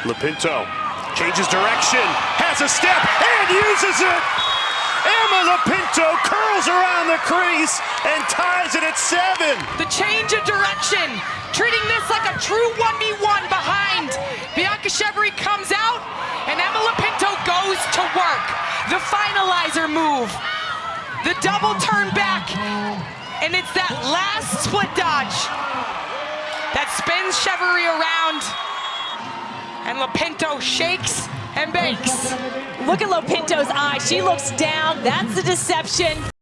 LoPinto changes direction, has a step, and uses it! LoPinto curls around the crease and ties it at 7. The change of direction, treating this like a true 1v1 behind. Bianca Chevry comes out, and LoPinto goes to work. The finalizer move, the double turn back, and it's that last split dodge that spins Chevry around, and LoPinto shakes and bakes. Look at LoPinto's eye. She looks down. That's the deception.